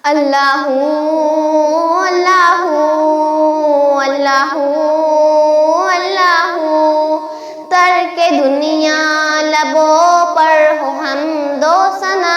اللہ اللہ اللہ اللہ ترک دنیا لبوں پر ہو حمد و ثنا،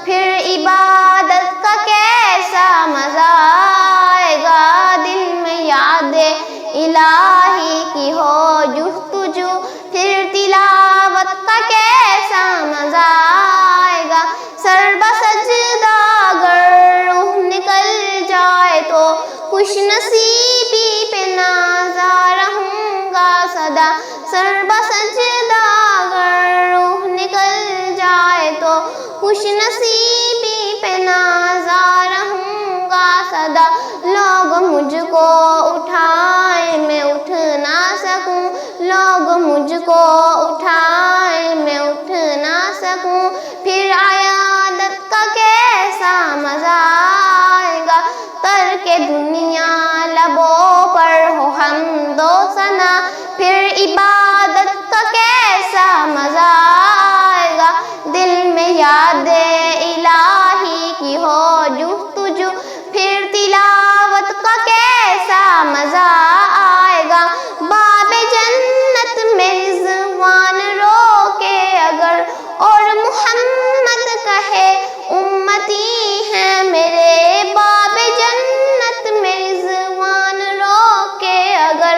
پھر عبادت کا کیسا مزہ آئے گا، دل میں یاد الہی کی ہو جستجو، پھر تلاوت کا کیسا مزہ آئے گا، سر بسجدہ اگر روح نکل جائے تو خوش نصیبی پہ نازا رہوں گا سدا، سر بسجدہ اگر روح نکل جائے تو خوش نصیبی پہ نازا رہوں گا سدا، لوگ مجھ کو اٹھائیں میں اٹھ نہ سکوں، لوگ مجھ کو اٹھائیں میں اٹھ نہ سکوں، پھر عیادت کا کیسا مزہ آئے گا، ترک دنیا لبوں پر ہو حمد و ثنا، پھر عبادت کا کیسا مزہ آئے گا، دل میں یاد الہی کی ہو جستجو، پھر تلاوت کا کیسا مزہ آئے گا، باب جنت میں رضوان روکے اگر اور محمد کہے امتی ہیں میرے، باب جنت میں رضوان روکے اگر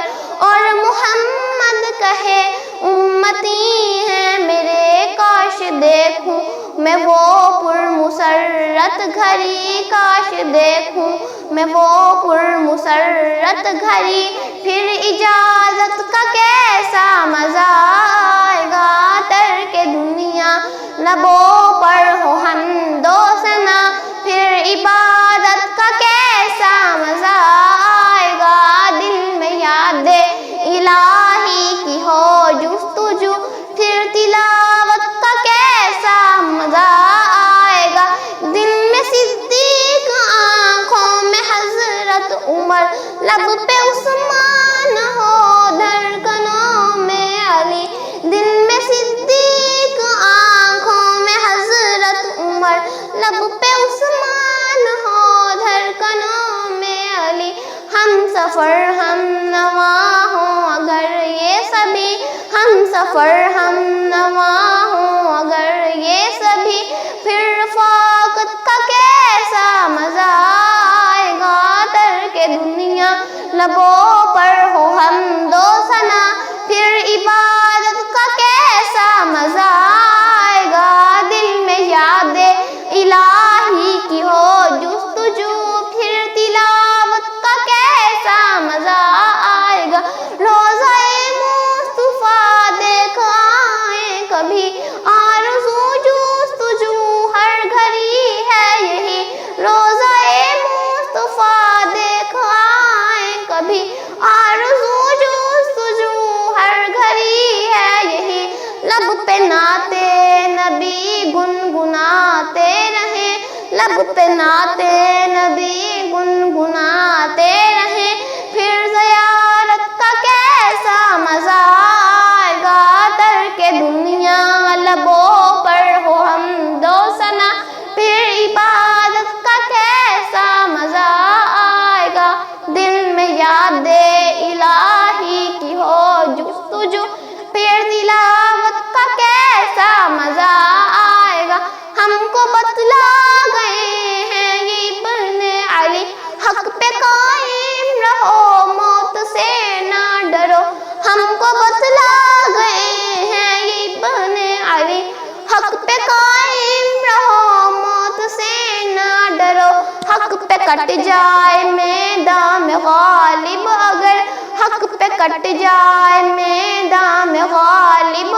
اور محمد کہے امتی ہیں میرے، کاش دیکھوں میں وہ پرمسرت گھڑی، کاش دیکھوں میں وہ پرمسرت گھڑی، پھر اجازت کا کیسا مزہ آئے گا، ترک دنیا لبوں پر ہو حمد و ثنا، پھر عبادت کا کیسا مزہ آئے گا، دل میں یاد الہی کی ہو جستجو، پھر تلاوت کا کیسا مزہ آئے گا، دل میں صدیق آنکھوں میں حضرت عمر، لب پہ عثمان ہو دھڑکنوں میں علی، دل میں صدیق آنکھوں میں حضرت عمر، لب پہ عثمان ہو دھڑکنوں میں علی، ہم سفر ہم نوا ہوں اگر یہ سبھی، ہم سفر ہم نوا ہوں اگر یہ سبھی، پھر رفاقت کا کیسا مزہ آئے گا، ترک دنیا لبوں پر ہو حمد و ثنا، پھر عبادت کا کیسا مزہ آئے گا، دل میں یاد الہی کی ہو جستجو، پھر تلاوت کا کیسا مزہ آئے گا، روضہ مصطفیٰ دیکھ آئیں کبھی، آرزو جستجو ہر گھڑی ہے یہی، روضہ مصطفیٰ دیکھ آئیں کبھی، آرزو جستجو ہر گھڑی ہے یہی، لب پہ نعت نبی گنگناتے رہیں، لب پہ نعت نبی گنگناتے رہیں، پھر زیارت کا کیسا مزہ آئے گا، ترک دنیا لبوں پر ہو حمد و ثنا، پھر عبادت کا کیسا مزہ آئے گا، دل میں یاد الہی کی ہو جستجو، پھر تلاوت کا کیسا مزہ آئے گا، ہم کو بتلا گئے ہیں یہ ابن علی، حق پہ قائم رہو موت سے نہ ڈرو، ہم کو بتلا گئے ہیں یہ ابن علی، حق پہ قائم رہو موت سے نہ ڈرو، حق پہ کٹ جائے میدان میں غالب اگر، حق پہ کٹ جائے میدان میں غالب